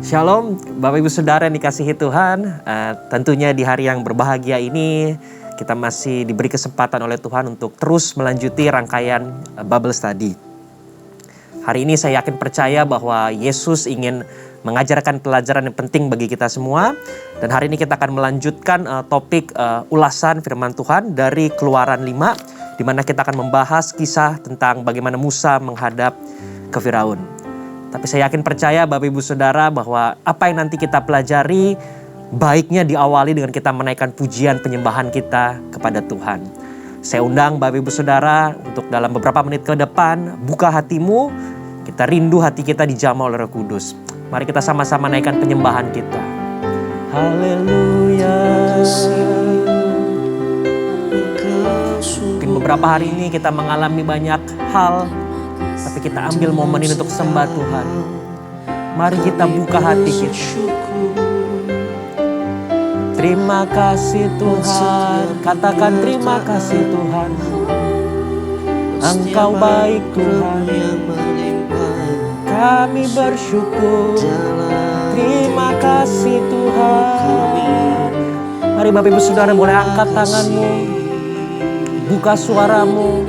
Shalom, Bapak Ibu Saudara yang dikasihi Tuhan. Tentunya di hari yang berbahagia ini kita masih diberi kesempatan oleh Tuhan untuk terus melanjuti rangkaian Bible Study. Hari ini saya yakin percaya bahwa Yesus ingin mengajarkan pelajaran yang penting bagi kita semua. Dan hari ini kita akan melanjutkan topik ulasan firman Tuhan dari Keluaran 5, di mana kita akan membahas kisah tentang bagaimana Musa menghadap ke Firaun. Tapi saya yakin percaya Bapak Ibu Saudara bahwa apa yang nanti kita pelajari baiknya diawali dengan kita menaikkan pujian penyembahan kita kepada Tuhan. Saya undang Bapak Ibu Saudara untuk dalam beberapa menit ke depan buka hatimu, kita rindu hati kita dijamah oleh Roh Kudus. Mari kita sama-sama naikkan penyembahan kita. Haleluya. Mungkin beberapa hari ini kita mengalami banyak hal, tapi kita ambil momen ini untuk sembah Tuhan. Mari kita buka hati kita. Terima kasih Tuhan. Katakan terima kasih Tuhan. Engkau baik Tuhan. Kami bersyukur. Terima kasih Tuhan. Mari Bapak Ibu Saudara boleh angkat tanganmu. Buka suaramu.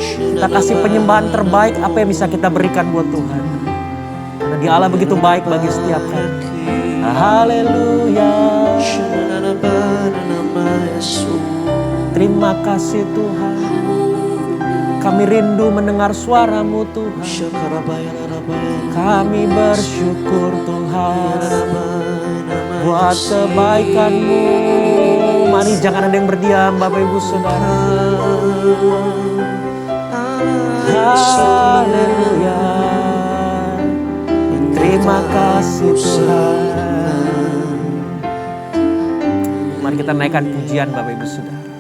Kita kasih penyembahan terbaik apa yang bisa kita berikan buat Tuhan. Karena Dia Allah begitu baik bagi setiap kami. Haleluya. Terima kasih Tuhan. Kami rindu mendengar suara-Mu Tuhan. Kami bersyukur Tuhan buat kebaikan-Mu. Mari jangan ada yang berdiam Bapak Ibu Saudara. Haleluya. Terima kasih Tuhan. Mari kita naikkan pujian Bapak Ibu Saudara.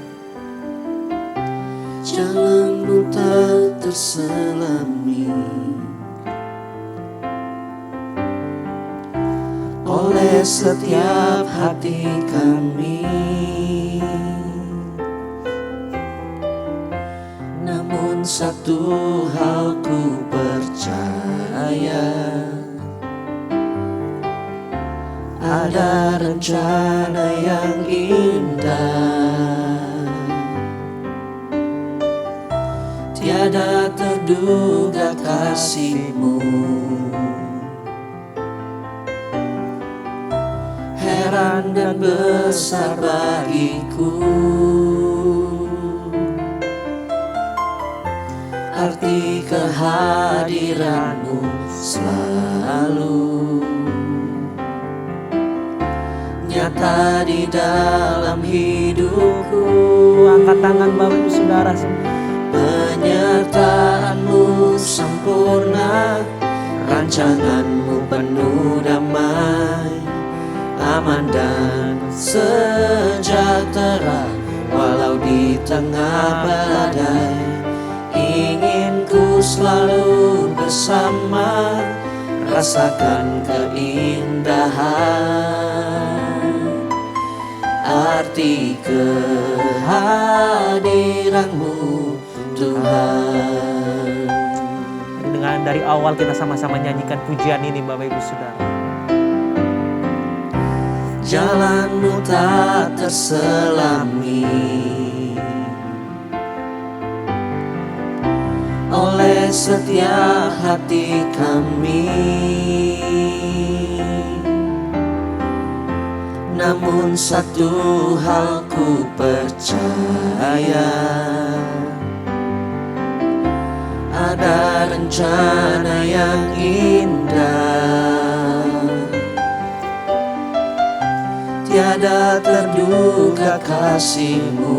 Jalanmu tak terselami oleh setiap hati kami. Namun satu hal ku percaya, ada rencana yang indah. Tiada terduga kasih-Mu, heran dan besar bagiku. Arti kehadiran-Mu selalu nyata di dalam hidupku. Angkat tangan Bapak Ibu Saudara semua. Penyertaan-Mu sempurna, rancangan-Mu penuh damai, aman dan sejahtera walau di tengah badai. Ingin ku selalu bersama, rasakan keindahan arti kehadiran-Mu Tuhan. Dengan dari awal kita sama-sama nyanyikan pujian ini Bapak Ibu Saudara. Jalan-Mu tak terselami oleh setiap hati kami. Namun satu hal ku percaya, ada rencana yang indah. Tiada terduga kasih-Mu,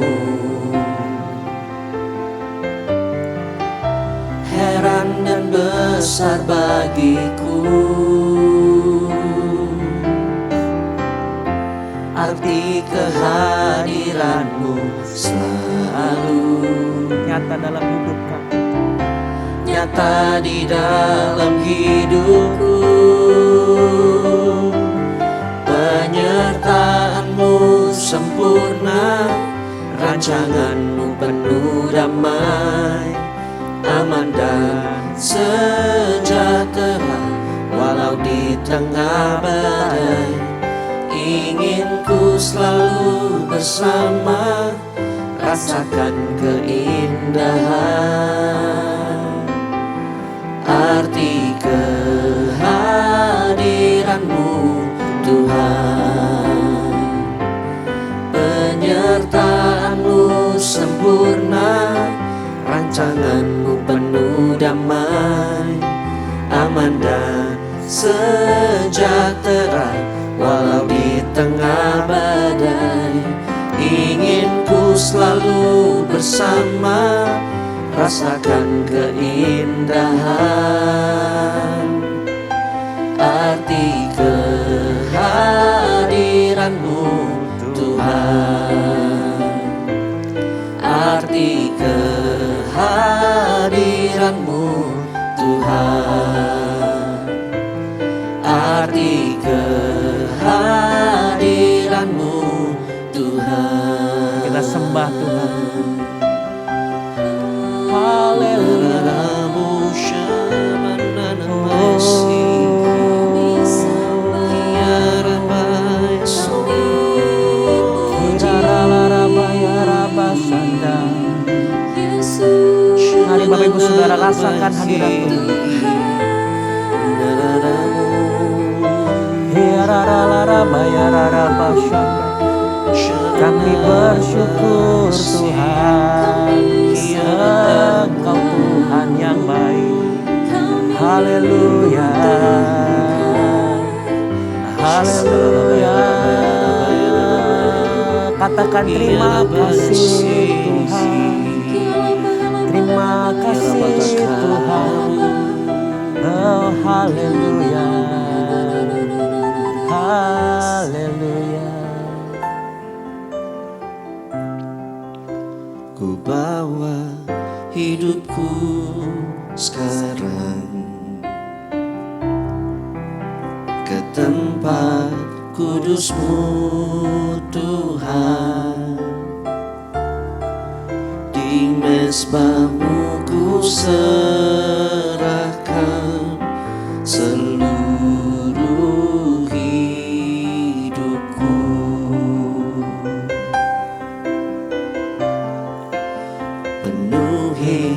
heran dan besar bagiku. Arti kehadiran-Mu selalu Nyata dalam hidup kami. nyata di dalam hidupku. Penyertaan-Mu sempurna, rancangan-Mu penuh damai, aman dan sejahtera walau walau di tengah badai, ingin ku selalu bersama, rasakan keindahan. Arti kehadiran-Mu Tuhan, penyertaan-Mu sempurna, rancangan-Mu penuh damai, aman dan sejahtera walau di tengah badai. Ingin ku selalu bersama, rasakan keindahan. Arti kehadiran-Mu Tuhan, arti kehadiran-Mu Tuhan, arti kehadiran-Mu Tuhan. Kita sembah Tuhan. Haleluya. Mari Bapak Ibu Saudara rasakan hadirat Tuhan. Kami bersyukur Tuhan, Engkau Tuhan yang baik. Haleluya, haleluya. Katakan terima kasih Tuhan, terima kasih Tuhan. Oh haleluya, haleluya. Ku bawa hidupku sekarang ke tempat kudus-Mu Tuhan. Di mezbah-Mu ku serahkan seluruh hidupku. Penuhi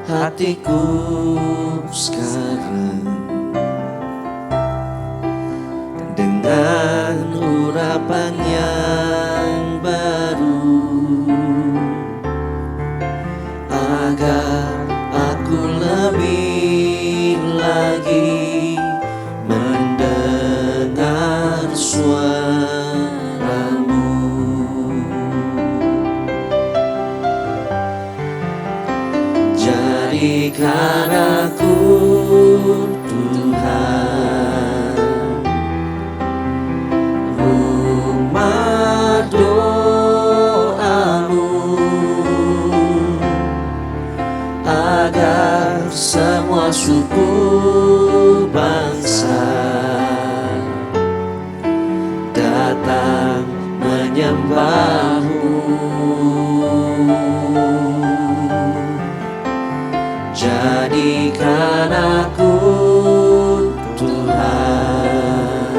hatiku sekarang dengan urapan yang baru, agar aku lebih lagi mendengar suara-Mu. Jadikan aku Tuhan rumah doa-Mu, agar semua suku bangsa datang menyembah-Mu. Jadikan aku Tuhan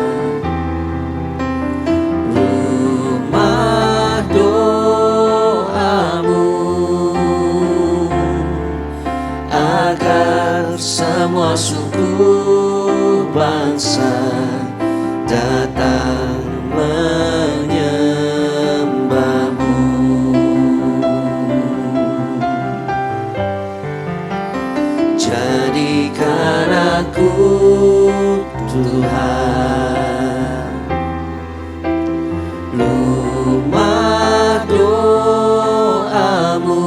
rumah doa-Mu, agar semua suku bangsa datang menyembah-Mu. Jadikan aku Tuhan rumah doa-Mu,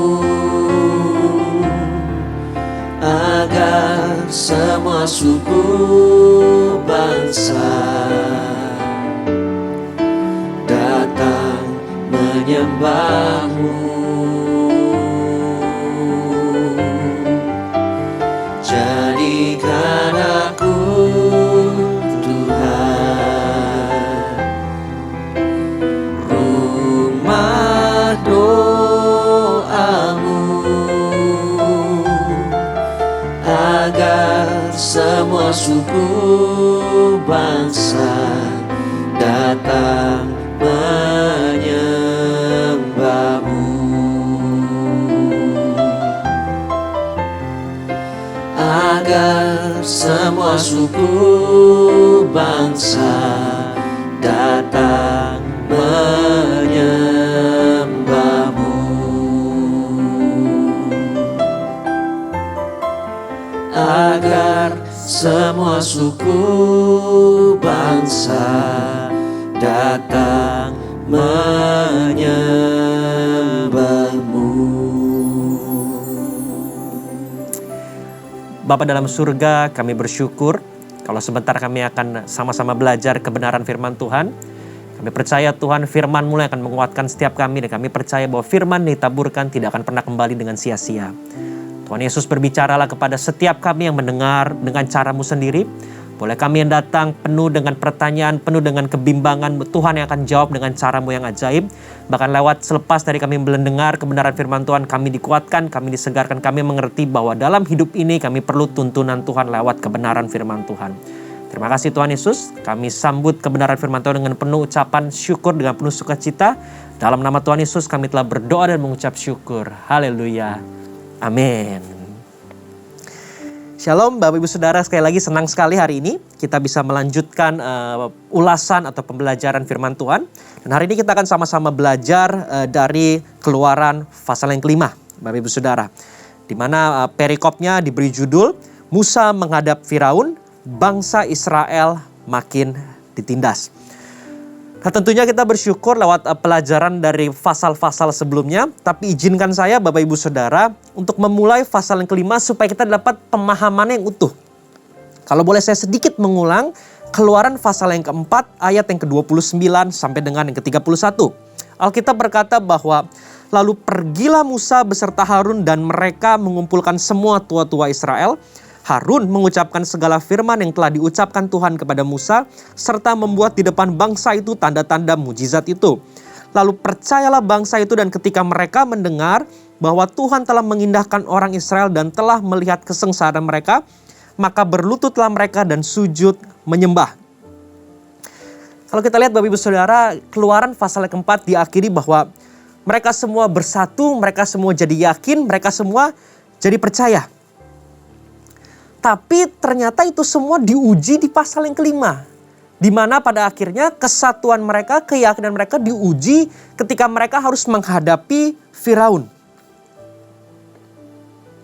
agar semua suku bangsa datang menyembah-Mu. Jadikan aku Tuhan rumah doa-Mu, agar semua suku suku bangsa datang menyembahmu. Agar semua suku bangsa datang menyembahmu. Bapa dalam surga, kami bersyukur kalau sebentar kami akan sama-sama belajar kebenaran firman Tuhan. Kami percaya Tuhan, firman-Mu yang akan menguatkan setiap kami, dan kami percaya bahwa firman ditaburkan tidak akan pernah kembali dengan sia-sia. Tuhan Yesus, berbicaralah kepada setiap kami yang mendengar dengan cara-Mu sendiri. Boleh kami yang datang penuh dengan pertanyaan, penuh dengan kebimbangan, Tuhan yang akan jawab dengan cara-Mu yang ajaib. Bahkan lewat selepas dari kami mendengar kebenaran firman Tuhan, kami dikuatkan, kami disegarkan, kami mengerti bahwa dalam hidup ini kami perlu tuntunan Tuhan lewat kebenaran firman Tuhan. Terima kasih Tuhan Yesus, kami sambut kebenaran firman Tuhan dengan penuh ucapan syukur, dengan penuh sukacita. Dalam nama Tuhan Yesus kami telah berdoa dan mengucap syukur. Haleluya. Amin. Shalom Bapak Ibu Saudara, sekali lagi senang sekali hari ini kita bisa melanjutkan ulasan atau pembelajaran firman Tuhan. Dan hari ini kita akan sama-sama belajar dari Keluaran pasal yang kelima, Bapak Ibu Saudara. Di mana perikopnya diberi judul Musa menghadap Firaun, bangsa Israel makin ditindas. Nah, tentunya kita bersyukur lewat pelajaran dari pasal-pasal sebelumnya. Tapi izinkan saya Bapak Ibu Saudara untuk memulai pasal yang kelima supaya kita dapat pemahaman yang utuh. Kalau boleh saya sedikit mengulang, Keluaran pasal yang keempat ayat yang ke-29 sampai dengan yang ke-31. Alkitab berkata bahwa lalu pergilah Musa beserta Harun dan mereka mengumpulkan semua tua-tua Israel. Harun mengucapkan segala firman yang telah diucapkan Tuhan kepada Musa, serta membuat di depan bangsa itu tanda-tanda mujizat itu. Lalu percayalah bangsa itu, dan ketika mereka mendengar bahwa Tuhan telah mengindahkan orang Israel dan telah melihat kesengsaraan mereka, maka berlututlah mereka dan sujud menyembah. Kalau kita lihat Bapak Ibu Saudara, Keluaran pasal keempat diakhiri bahwa mereka semua bersatu, mereka semua jadi yakin, mereka semua jadi percaya. Tapi ternyata itu semua diuji di pasal yang kelima. Di mana pada akhirnya kesatuan mereka, keyakinan mereka diuji ketika mereka harus menghadapi Firaun.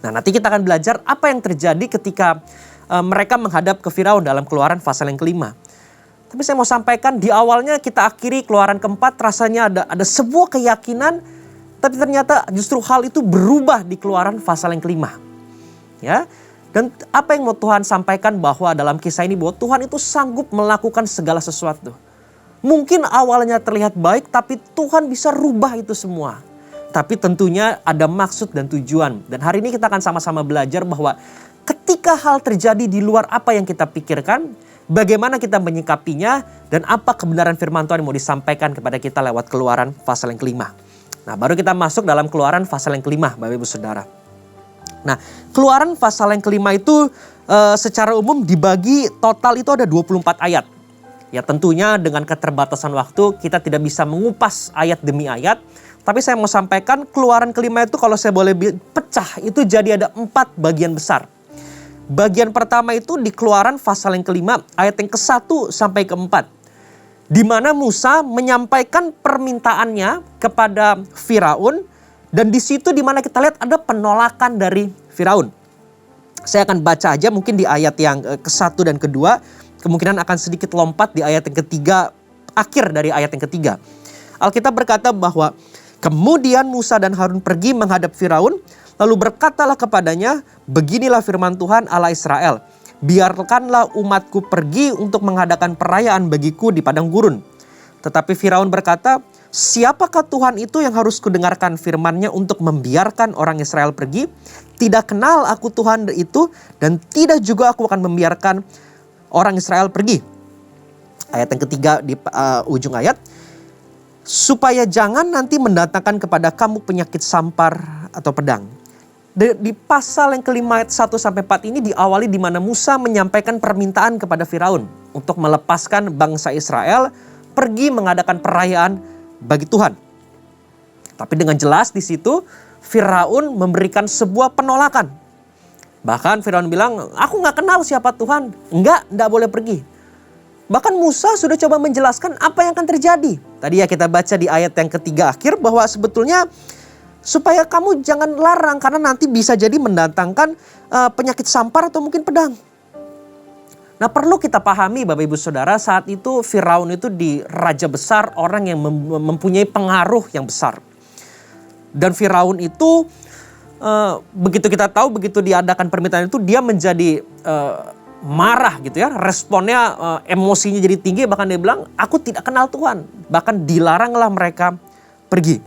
Nah, nanti kita akan belajar apa yang terjadi ketika mereka menghadap ke Firaun dalam Keluaran pasal yang kelima. Tapi saya mau sampaikan di awalnya kita akhiri Keluaran keempat, rasanya ada sebuah keyakinan, tapi ternyata justru hal itu berubah di Keluaran pasal yang kelima. Ya. Dan apa yang mau Tuhan sampaikan bahwa dalam kisah ini bahwa Tuhan itu sanggup melakukan segala sesuatu. Mungkin awalnya terlihat baik, tapi Tuhan bisa rubah itu semua. Tapi tentunya ada maksud dan tujuan. Dan hari ini kita akan sama-sama belajar bahwa ketika hal terjadi di luar apa yang kita pikirkan, bagaimana kita menyikapinya, dan apa kebenaran firman Tuhan yang mau disampaikan kepada kita lewat Keluaran pasal yang kelima. Nah, baru kita masuk dalam Keluaran pasal yang kelima, Bapak Ibu Saudara. Nah, Keluaran pasal yang kelima itu secara umum dibagi total itu ada 24 ayat. Ya tentunya dengan keterbatasan waktu kita tidak bisa mengupas ayat demi ayat. Tapi saya mau sampaikan Keluaran kelima itu kalau saya boleh pecah itu jadi ada 4 bagian besar. Bagian pertama itu di Keluaran pasal yang kelima ayat yang ke-1 sampai ke-4. Di mana Musa menyampaikan permintaannya kepada Firaun. Dan di situ dimana kita lihat ada penolakan dari Firaun. Saya akan baca aja mungkin di ayat yang ke-1 dan ke-2. Kemungkinan akan sedikit lompat di ayat yang ketiga, akhir dari ayat yang ketiga. Alkitab berkata bahwa kemudian Musa dan Harun pergi menghadap Firaun. Lalu berkatalah kepadanya, beginilah firman Tuhan Allah Israel. Biarkanlah umatku pergi untuk mengadakan perayaan bagiku di padang gurun. Tetapi Firaun berkata, siapakah Tuhan itu yang harus kudengarkan firman-Nya untuk membiarkan orang Israel pergi? Tidak kenal aku Tuhan itu, dan tidak juga aku akan membiarkan orang Israel pergi. Ayat yang ketiga di ujung ayat. Supaya jangan nanti mendatangkan kepada kamu penyakit sampar atau pedang. Di pasal yang kelima ayat 1-4 ini diawali di mana Musa menyampaikan permintaan kepada Firaun untuk melepaskan bangsa Israel pergi mengadakan perayaan bagi Tuhan. Tapi dengan jelas di situ Firaun memberikan sebuah penolakan. Bahkan Firaun bilang, aku nggak kenal siapa Tuhan. Nggak boleh pergi. Bahkan Musa sudah coba menjelaskan apa yang akan terjadi. Tadi ya kita baca di ayat yang ketiga akhir bahwa sebetulnya supaya kamu jangan larang karena nanti bisa jadi mendatangkan penyakit sampar atau mungkin pedang. Nah, perlu kita pahami Bapak Ibu Saudara, saat itu Firaun itu di raja besar, orang yang mempunyai pengaruh yang besar. Dan Firaun itu begitu kita tahu, begitu diadakan permintaan itu dia menjadi marah gitu ya. Responnya emosinya jadi tinggi, bahkan dia bilang aku tidak kenal Tuhan. Bahkan dilaranglah mereka pergi.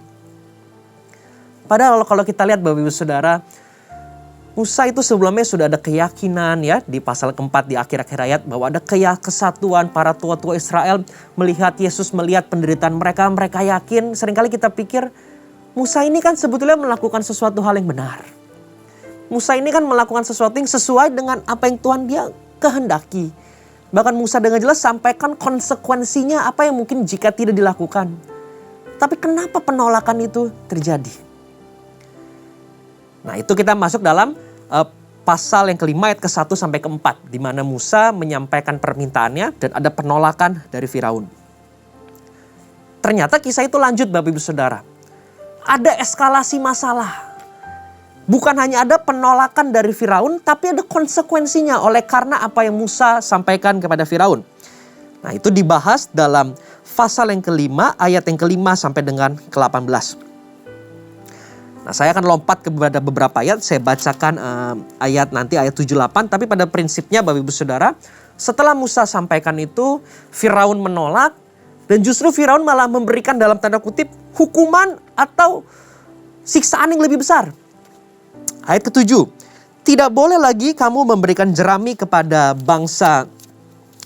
Padahal kalau kita lihat Bapak Ibu Saudara, Musa itu sebelumnya sudah ada keyakinan ya di pasal keempat di akhir-akhir ayat bahwa ada kesatuan para tua-tua Israel melihat Yesus, melihat penderitaan mereka, mereka yakin. Seringkali kita pikir Musa ini kan sebetulnya melakukan sesuatu hal yang benar. Musa ini kan melakukan sesuatu yang sesuai dengan apa yang Tuhan dia kehendaki. Bahkan Musa dengan jelas sampaikan konsekuensinya apa yang mungkin jika tidak dilakukan. Tapi kenapa penolakan itu terjadi? Nah, itu kita masuk dalam pasal yang kelima ayat ke-1 sampai ke-4 di mana Musa menyampaikan permintaannya dan ada penolakan dari Firaun. Ternyata kisah itu lanjut Bapak Ibu Saudara. Ada eskalasi masalah. Bukan hanya ada penolakan dari Firaun, tapi ada konsekuensinya oleh karena apa yang Musa sampaikan kepada Firaun. Nah, itu dibahas dalam pasal yang kelima ayat yang kelima sampai dengan ke-18. Nah, saya akan lompat kepada beberapa ayat, saya bacakan ayat nanti ayat 78, tapi pada prinsipnya Bapak Ibu Saudara, setelah Musa sampaikan itu, Firaun menolak dan justru Firaun malah memberikan dalam tanda kutip hukuman atau siksaan yang lebih besar. Ayat ke-7, tidak boleh lagi kamu memberikan jerami kepada bangsa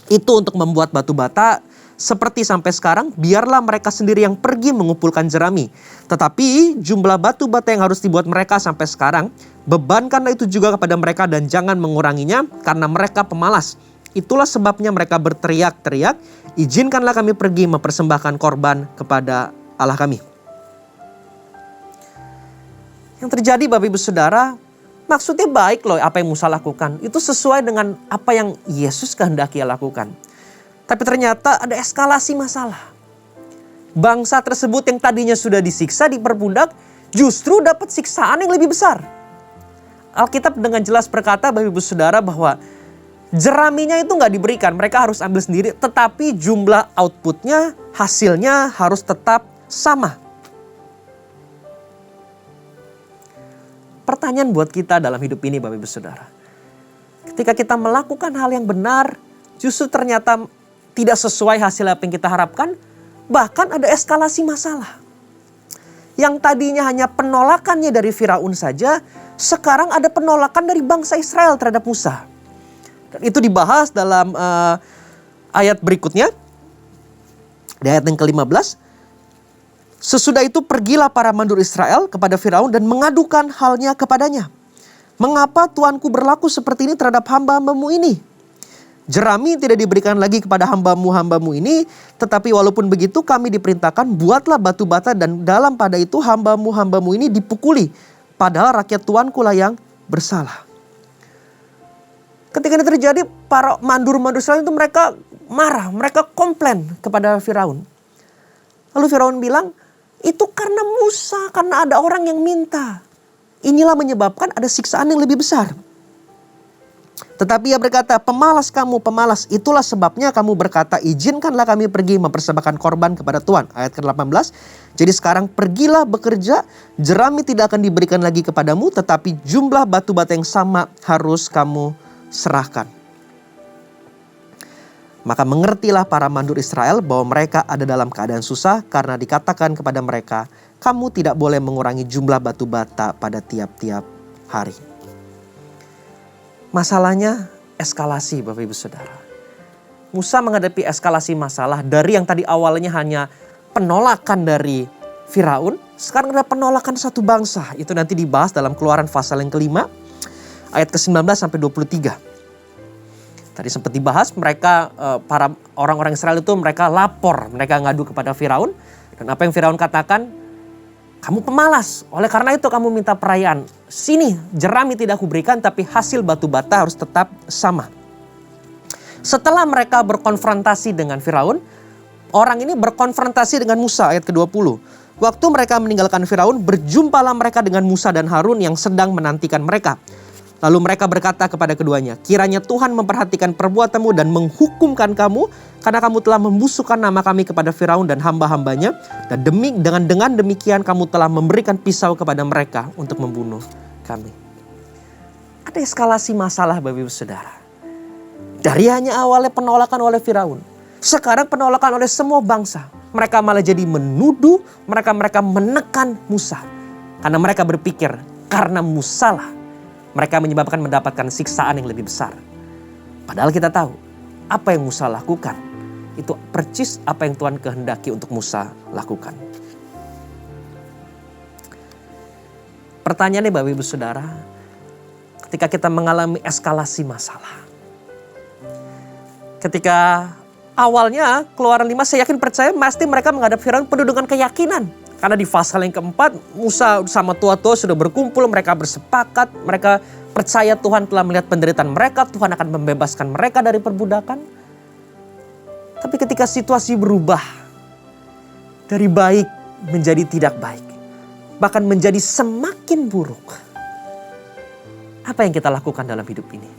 itu untuk membuat batu bata. Seperti sampai sekarang, biarlah mereka sendiri yang pergi mengumpulkan jerami. Tetapi jumlah batu bata yang harus dibuat mereka sampai sekarang, bebankanlah itu juga kepada mereka dan jangan menguranginya karena mereka pemalas. Itulah sebabnya mereka berteriak-teriak, izinkanlah kami pergi mempersembahkan korban kepada Allah kami. Yang terjadi Bapak Ibu Saudara, maksudnya baik loh apa yang Musa lakukan. Itu sesuai dengan apa yang Yesus kehendaki lakukan. Tapi ternyata ada eskalasi masalah. Bangsa tersebut yang tadinya sudah disiksa, diperbudak, justru dapat siksaan yang lebih besar. Alkitab dengan jelas berkata Bapak Ibu Saudara bahwa jeraminya itu nggak diberikan, mereka harus ambil sendiri. Tetapi jumlah outputnya, hasilnya harus tetap sama. Pertanyaan buat kita dalam hidup ini Bapak Ibu Saudara. Ketika kita melakukan hal yang benar, justru ternyata tidak sesuai hasil apa yang kita harapkan, bahkan ada eskalasi masalah. Yang tadinya hanya penolakannya dari Firaun saja, sekarang ada penolakan dari bangsa Israel terhadap Musa. Dan itu dibahas dalam ayat berikutnya, di ayat yang ke-15. Sesudah itu pergilah para mandur Israel kepada Firaun dan mengadukan halnya kepadanya. Mengapa Tuanku berlaku seperti ini terhadap hamba-hambamu ini? Jerami tidak diberikan lagi kepada hamba-hambamu ini, tetapi walaupun begitu kami diperintahkan buatlah batu bata dan dalam pada itu hamba-hambamu ini dipukuli. Padahal rakyat Tuanku lah yang bersalah. Ketika ini terjadi, para mandur-mandur Israel itu mereka marah, mereka komplain kepada Firaun. Lalu Firaun bilang, itu karena Musa, karena ada orang yang minta. Inilah menyebabkan ada siksaan yang lebih besar. Tetapi ia berkata, pemalas kamu, pemalas. Itulah sebabnya kamu berkata, izinkanlah kami pergi mempersembahkan korban kepada Tuhan. Ayat ke-18. Jadi sekarang pergilah bekerja, jerami tidak akan diberikan lagi kepadamu, tetapi jumlah batu bata yang sama harus kamu serahkan. Maka mengertilah para mandur Israel bahwa mereka ada dalam keadaan susah karena dikatakan kepada mereka, kamu tidak boleh mengurangi jumlah batu bata pada tiap-tiap hari. Masalahnya eskalasi Bapak Ibu Saudara. Musa menghadapi eskalasi masalah dari yang tadi awalnya hanya penolakan dari Firaun. Sekarang ada penolakan satu bangsa. Itu nanti dibahas dalam Keluaran pasal yang kelima. Ayat ke-19 sampai 23. Tadi sempat dibahas mereka para orang-orang Israel itu mereka lapor. Mereka ngadu kepada Firaun. Dan apa yang Firaun katakan? Kamu pemalas, oleh karena itu kamu minta perayaan. Sini, jerami tidak kuberikan, tapi hasil batu bata harus tetap sama. Setelah mereka berkonfrontasi dengan Firaun, orang ini berkonfrontasi dengan Musa, ayat ke-20. Waktu mereka meninggalkan Firaun, berjumpalah mereka dengan Musa dan Harun yang sedang menantikan mereka. Lalu mereka berkata kepada keduanya, kiranya Tuhan memperhatikan perbuatanmu dan menghukumkan kamu, karena kamu telah membusukkan nama kami kepada Firaun dan hamba-hambanya, dan dengan demikian kamu telah memberikan pisau kepada mereka untuk membunuh kami. Ada eskalasi masalah Bapak Ibu Saudara. Dari hanya awalnya penolakan oleh Firaun, sekarang penolakan oleh semua bangsa. Mereka malah jadi menuduh, mereka menekan Musa. Karena mereka berpikir, karena Musa lah mereka mendapatkan siksaan yang lebih besar. Padahal kita tahu, apa yang Musa lakukan, itu percis apa yang Tuhan kehendaki untuk Musa lakukan. Pertanyaannya Bapak Ibu Saudara, ketika kita mengalami eskalasi masalah. Ketika awalnya Keluaran 5 saya yakin percaya pasti mereka menghadap Firaun penuh dengan keyakinan. Karena di pasal yang keempat Musa sama tua-tua sudah berkumpul, mereka bersepakat, mereka percaya Tuhan telah melihat penderitaan mereka, Tuhan akan membebaskan mereka dari perbudakan. Tapi ketika situasi berubah dari baik menjadi tidak baik, bahkan menjadi semakin buruk, apa yang kita lakukan dalam hidup ini?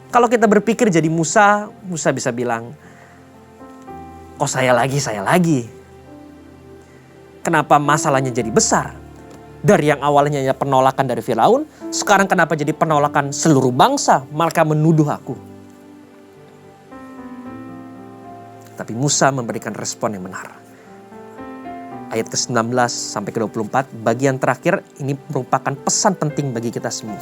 Kalau kita berpikir jadi Musa bisa bilang, kok saya lagi? Kenapa masalahnya jadi besar? Dari yang awalnya penolakan dari Firaun, sekarang kenapa jadi penolakan seluruh bangsa? Mereka menuduh aku. Tapi Musa memberikan respon yang benar. Ayat ke-19 sampai ke-24, bagian terakhir ini merupakan pesan penting bagi kita semua.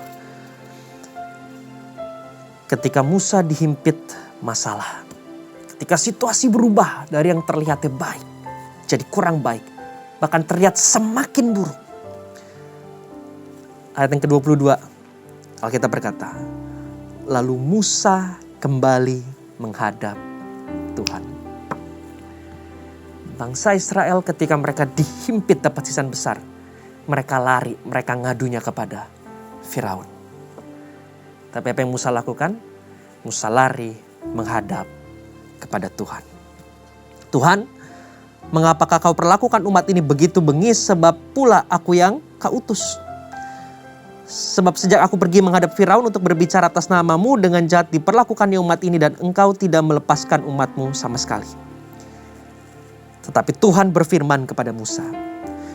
Ketika Musa dihimpit masalah, ketika situasi berubah dari yang terlihatnya baik jadi kurang baik, bahkan terlihat semakin buruk. Ayat yang ke-22, Alkitab berkata, lalu Musa kembali menghadap Tuhan. Bangsa Israel ketika mereka dihimpit dapat siksaan besar, mereka lari, mereka ngadunya kepada Firaun. Tapi apa yang Musa lakukan? Musa lari menghadap kepada Tuhan. Tuhan, mengapakah kau perlakukan umat ini begitu bengis, sebab pula aku yang kau utus. Sebab sejak aku pergi menghadap Firaun untuk berbicara atas namamu, dengan jahat diperlakukannya umat ini dan engkau tidak melepaskan umatmu sama sekali. Tetapi Tuhan berfirman kepada Musa,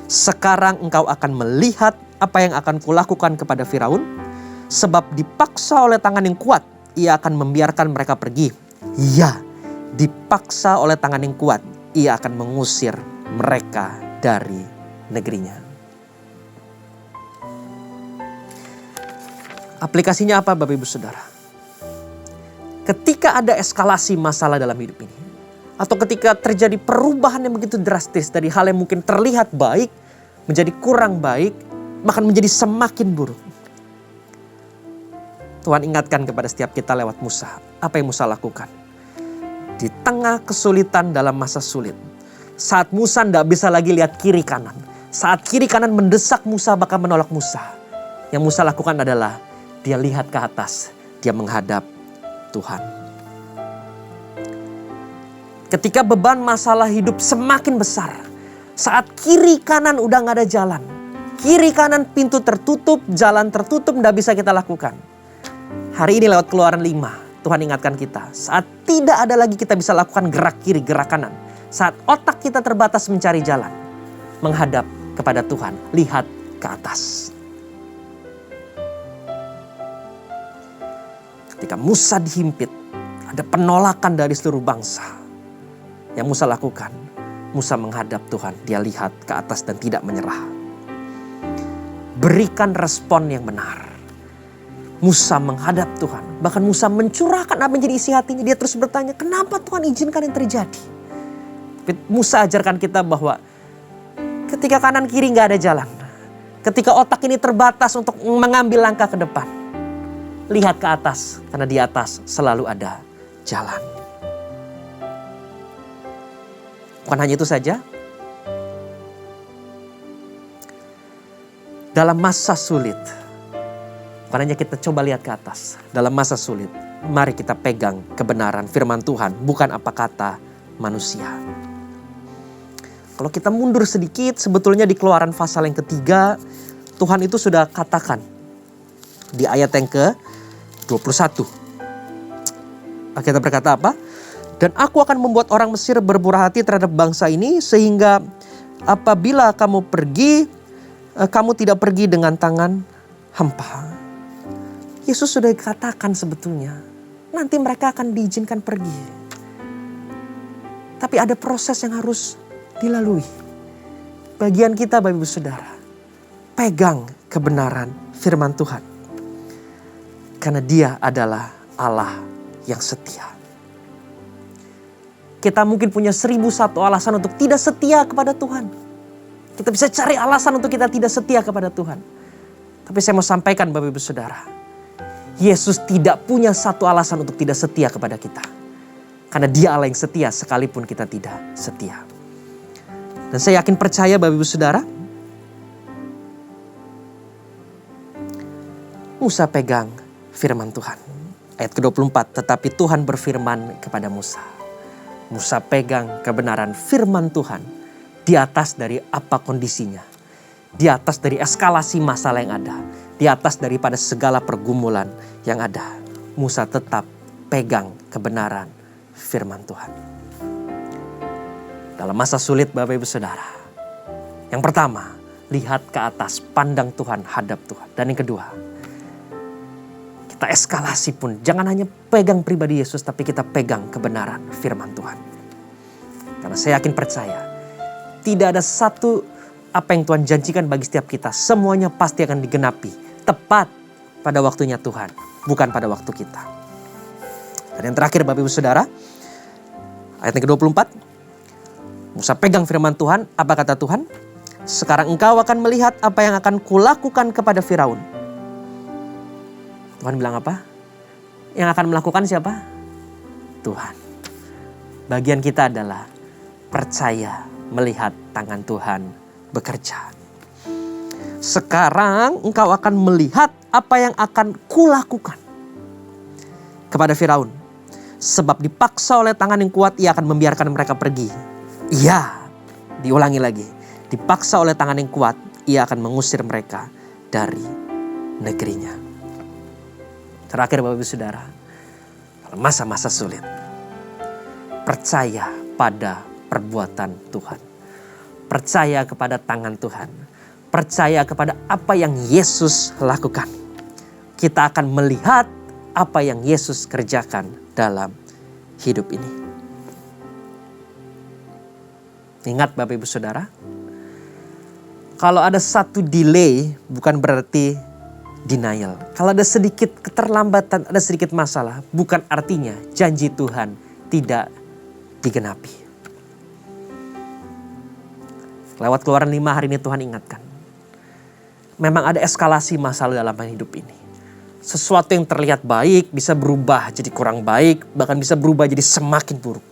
sekarang engkau akan melihat apa yang akan kulakukan kepada Firaun, sebab dipaksa oleh tangan yang kuat, ia akan membiarkan mereka pergi. Ya, dipaksa oleh tangan yang kuat, ia akan mengusir mereka dari negerinya. Aplikasinya apa Bapak Ibu Saudara? Ketika ada eskalasi masalah dalam hidup ini, atau ketika terjadi perubahan yang begitu drastis dari hal yang mungkin terlihat baik menjadi kurang baik, bahkan menjadi semakin buruk, Tuhan ingatkan kepada setiap kita lewat Musa. Apa yang Musa lakukan? Di tengah kesulitan dalam masa sulit, saat Musa tidak bisa lagi lihat kiri kanan, saat kiri kanan mendesak Musa bahkan menolak Musa, yang Musa lakukan adalah dia lihat ke atas, dia menghadap Tuhan. Ketika beban masalah hidup semakin besar, saat kiri kanan udah gak ada jalan, kiri kanan pintu tertutup, jalan tertutup, gak bisa kita lakukan. Hari ini lewat Keluaran 5, Tuhan ingatkan kita, saat tidak ada lagi kita bisa lakukan gerak kiri, gerak kanan, saat otak kita terbatas mencari jalan, menghadap kepada Tuhan, lihat ke atas. Ketika Musa dihimpit, ada penolakan dari seluruh bangsa. Yang Musa lakukan, Musa menghadap Tuhan, dia lihat ke atas dan tidak menyerah. Berikan respon yang benar. Musa menghadap Tuhan, bahkan Musa mencurahkan apa yang jadi isi hatinya. Dia terus bertanya, kenapa Tuhan izinkan yang terjadi? Musa ajarkan kita bahwa ketika kanan kiri gak ada jalan, ketika otak ini terbatas untuk mengambil langkah ke depan, lihat ke atas, karena di atas selalu ada jalan. Bukan hanya itu saja, dalam masa sulit, bukan hanya kita coba lihat ke atas, dalam masa sulit, mari kita pegang kebenaran firman Tuhan, bukan apa kata manusia. Kalau kita mundur sedikit, sebetulnya di Keluaran pasal yang ketiga, Tuhan itu sudah katakan di ayat yang ke-21. Kita berkata apa? Dan aku akan membuat orang Mesir bermurah hati terhadap bangsa ini, sehingga apabila kamu pergi, kamu tidak pergi dengan tangan hampa. Yesus sudah katakan sebetulnya, nanti mereka akan diizinkan pergi. Tapi ada proses yang harus dilalui. Bagian kita Bapak Ibu Saudara, pegang kebenaran firman Tuhan. Karena Dia adalah Allah yang setia. Kita mungkin punya 1001 alasan untuk tidak setia kepada Tuhan. Kita bisa cari alasan untuk kita tidak setia kepada Tuhan. Tapi saya mau sampaikan Bapak Ibu Saudara, Yesus tidak punya satu alasan untuk tidak setia kepada kita. Karena Dia Allah yang setia sekalipun kita tidak setia. Dan saya yakin percaya Bapak Ibu Saudara, Musa pegang firman Tuhan. Ayat ke-24, tetapi Tuhan berfirman kepada Musa. Musa pegang kebenaran firman Tuhan di atas dari apa kondisinya. Di atas dari eskalasi masalah yang ada. Di atas daripada segala pergumulan yang ada. Musa tetap pegang kebenaran firman Tuhan. Dalam masa sulit Bapak Ibu Saudara. Yang pertama, lihat ke atas, pandang Tuhan, hadap Tuhan. Dan yang kedua, kita eskalasi pun jangan hanya pegang pribadi Yesus, tapi kita pegang kebenaran firman Tuhan. Karena saya yakin percaya, tidak ada satu apa yang Tuhan janjikan bagi setiap kita, semuanya pasti akan digenapi tepat pada waktunya Tuhan, bukan pada waktu kita. Dan yang terakhir Bapak Ibu Saudara, ayat yang ke-24, Musa pegang firman Tuhan, apa kata Tuhan? Sekarang engkau akan melihat apa yang akan kulakukan kepada Firaun. Tuhan bilang apa? Yang akan melakukan siapa? Tuhan. Bagian kita adalah percaya melihat tangan Tuhan bekerja. Sekarang engkau akan melihat apa yang akan kulakukan kepada Firaun. Sebab dipaksa oleh tangan yang kuat, ia akan membiarkan mereka pergi. Iya, diulangi lagi. Dipaksa oleh tangan yang kuat, ia akan mengusir mereka dari negerinya. Terakhir Bapak Ibu Saudara, dalam masa-masa sulit, percaya pada perbuatan Tuhan. Percaya kepada tangan Tuhan. Percaya kepada apa yang Yesus lakukan. Kita akan melihat apa yang Yesus kerjakan dalam hidup ini. Ingat Bapak Ibu Saudara, kalau ada satu delay bukan berarti denial. Kalau ada sedikit keterlambatan, ada sedikit masalah, bukan artinya janji Tuhan tidak digenapi. Lewat Keluaran 5 hari ini Tuhan ingatkan. Memang ada eskalasi masalah dalam hidup ini. Sesuatu yang terlihat baik bisa berubah jadi kurang baik, bahkan bisa berubah jadi semakin buruk.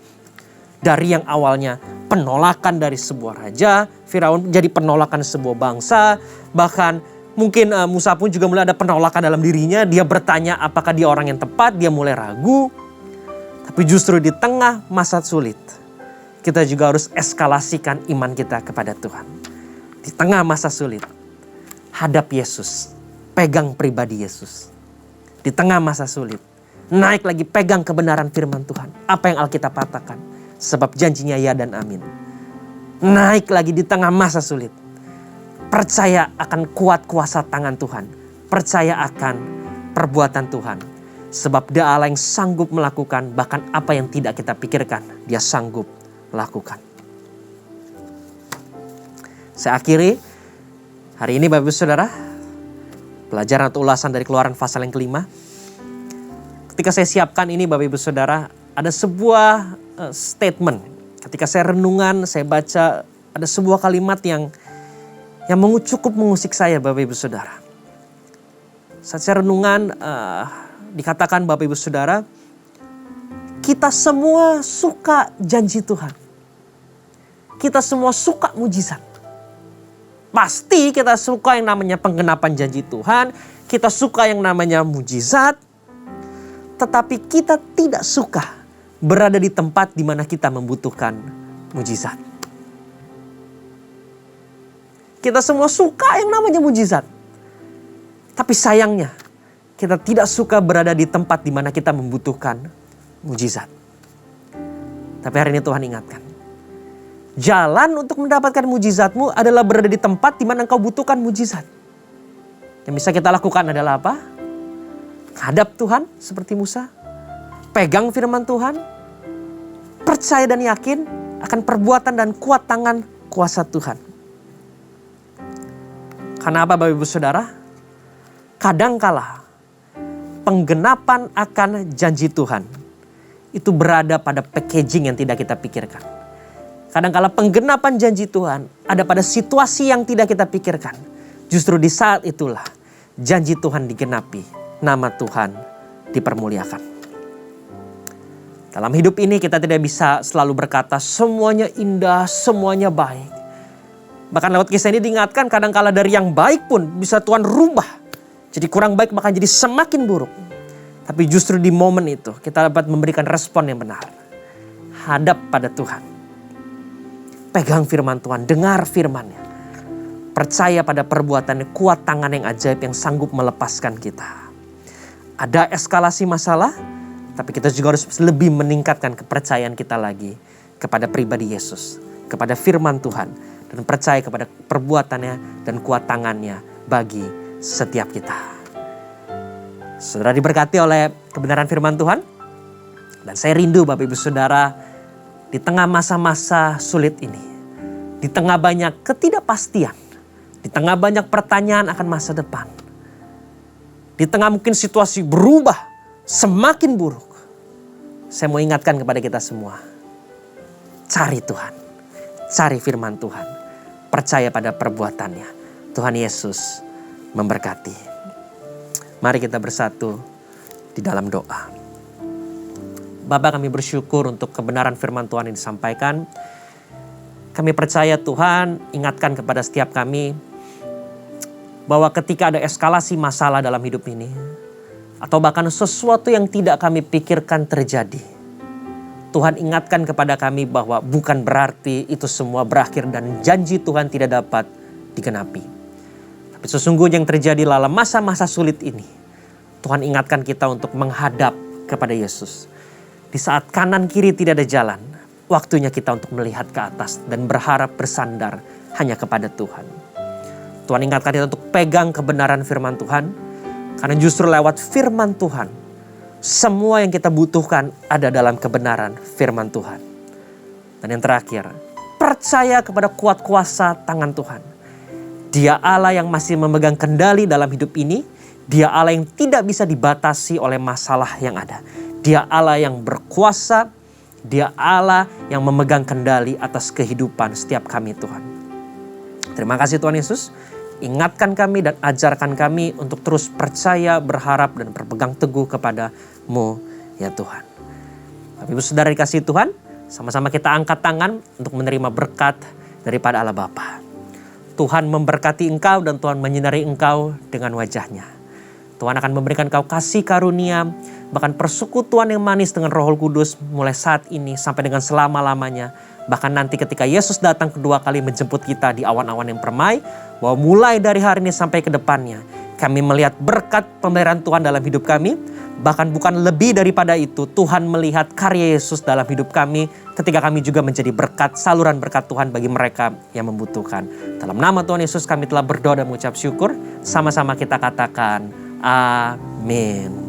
Dari yang awalnya penolakan dari sebuah raja, Firaun jadi penolakan sebuah bangsa. Bahkan mungkin Musa pun juga mulai ada penolakan dalam dirinya. Dia bertanya apakah dia orang yang tepat, dia mulai ragu. Tapi justru di tengah masa sulit, kita juga harus eskalasikan iman kita kepada Tuhan. Di tengah masa sulit, hadap Yesus, pegang pribadi Yesus. Di tengah masa sulit, naik lagi pegang kebenaran firman Tuhan. Apa yang Alkitab katakan? Sebab janjinya ya dan amin. Naik lagi di tengah masa sulit. Percaya akan kuat kuasa tangan Tuhan. Percaya akan perbuatan Tuhan. Sebab Dia Allah yang sanggup melakukan bahkan apa yang tidak kita pikirkan. Dia sanggup lakukan. Saya akhiri hari ini Bapak Ibu Saudara. Pelajaran atau ulasan dari Keluaran pasal yang ke-5. Ketika saya siapkan ini Bapak Ibu Saudara, ada sebuah statement. Ketika saya renungan, saya baca ada sebuah kalimat yang cukup mengusik saya Bapak Ibu Saudara. Saat saya renungan dikatakan Bapak Ibu Saudara, kita semua suka janji Tuhan. Kita semua suka mujizat. Pasti kita suka yang namanya penggenapan janji Tuhan. Kita suka yang namanya mujizat. Tetapi kita tidak suka berada di tempat di mana kita membutuhkan mujizat. Kita semua suka yang namanya mujizat. Tapi sayangnya, kita tidak suka berada di tempat di mana kita membutuhkan mujizat. Tapi hari ini Tuhan ingatkan. Jalan untuk mendapatkan mujizatmu adalah berada di tempat di mana engkau butuhkan mujizat. Yang bisa kita lakukan adalah apa? Hadap Tuhan seperti Musa. Pegang firman Tuhan. Percaya dan yakin akan perbuatan dan kuat tangan kuasa Tuhan. Karena apa Bapak Ibu Saudara? Kadangkala penggenapan akan janji Tuhan itu berada pada packaging yang tidak kita pikirkan. Kadangkala penggenapan janji Tuhan ada pada situasi yang tidak kita pikirkan. Justru di saat itulah janji Tuhan digenapi, nama Tuhan dipermuliakan. Dalam hidup ini kita tidak bisa selalu berkata semuanya indah, semuanya baik. Bahkan lewat kisah ini diingatkan kadangkala dari yang baik pun bisa Tuhan rubah. Jadi kurang baik bahkan jadi semakin buruk. Tapi justru di momen itu kita dapat memberikan respon yang benar. Hadap pada Tuhan. Pegang firman Tuhan, dengar firman-Nya. Percaya pada perbuatan kuat tangan yang ajaib yang sanggup melepaskan kita. Ada eskalasi masalah, tapi kita juga harus lebih meningkatkan kepercayaan kita lagi kepada pribadi Yesus, kepada firman Tuhan, dan percaya kepada perbuatannya dan kuat tangannya bagi setiap kita. Saudara diberkati oleh kebenaran firman Tuhan. Dan saya rindu Bapak Ibu Saudara di tengah masa-masa sulit ini. Di tengah banyak ketidakpastian. Di tengah banyak pertanyaan akan masa depan. Di tengah mungkin situasi berubah semakin buruk. Saya mau ingatkan kepada kita semua. Cari Tuhan. Cari firman Tuhan. Percaya pada perbuatannya. Tuhan Yesus memberkati. Mari kita bersatu di dalam doa. Bapa, kami bersyukur untuk kebenaran firman Tuhan yang disampaikan. Kami percaya Tuhan ingatkan kepada setiap kami bahwa ketika ada eskalasi masalah dalam hidup ini, atau bahkan sesuatu yang tidak kami pikirkan terjadi, Tuhan ingatkan kepada kami bahwa bukan berarti itu semua berakhir dan janji Tuhan tidak dapat digenapi. Sesungguhnya yang terjadi dalam masa-masa sulit ini, Tuhan ingatkan kita untuk menghadap kepada Yesus. Di saat kanan kiri tidak ada jalan, waktunya kita untuk melihat ke atas dan berharap bersandar hanya kepada Tuhan. Tuhan ingatkan kita untuk pegang kebenaran firman Tuhan, karena justru lewat firman Tuhan, semua yang kita butuhkan ada dalam kebenaran firman Tuhan. Dan yang terakhir, percaya kepada kuat kuasa tangan Tuhan. Dia Allah yang masih memegang kendali dalam hidup ini. Dia Allah yang tidak bisa dibatasi oleh masalah yang ada. Dia Allah yang berkuasa. Dia Allah yang memegang kendali atas kehidupan setiap kami Tuhan. Terima kasih Tuhan Yesus. Ingatkan kami dan ajarkan kami untuk terus percaya, berharap dan berpegang teguh kepada-Mu ya Tuhan. Bapak Ibu Saudara dikasihi Tuhan, sama-sama kita angkat tangan untuk menerima berkat daripada Allah Bapa. Tuhan memberkati engkau dan Tuhan menyinari engkau dengan wajah-Nya. Tuhan akan memberikan engkau kasih karunia, bahkan persekutuan yang manis dengan Roh Kudus mulai saat ini sampai dengan selama-lamanya. Bahkan nanti ketika Yesus datang kedua kali menjemput kita di awan-awan yang permai, bahwa mulai dari hari ini sampai ke depannya, kami melihat berkat pemeliharaan Tuhan dalam hidup kami. Bahkan bukan lebih daripada itu, Tuhan melihat karya Yesus dalam hidup kami ketika kami juga menjadi berkat, saluran berkat Tuhan bagi mereka yang membutuhkan. Dalam nama Tuhan Yesus kami telah berdoa dan mengucap syukur. Sama-sama kita katakan, amin.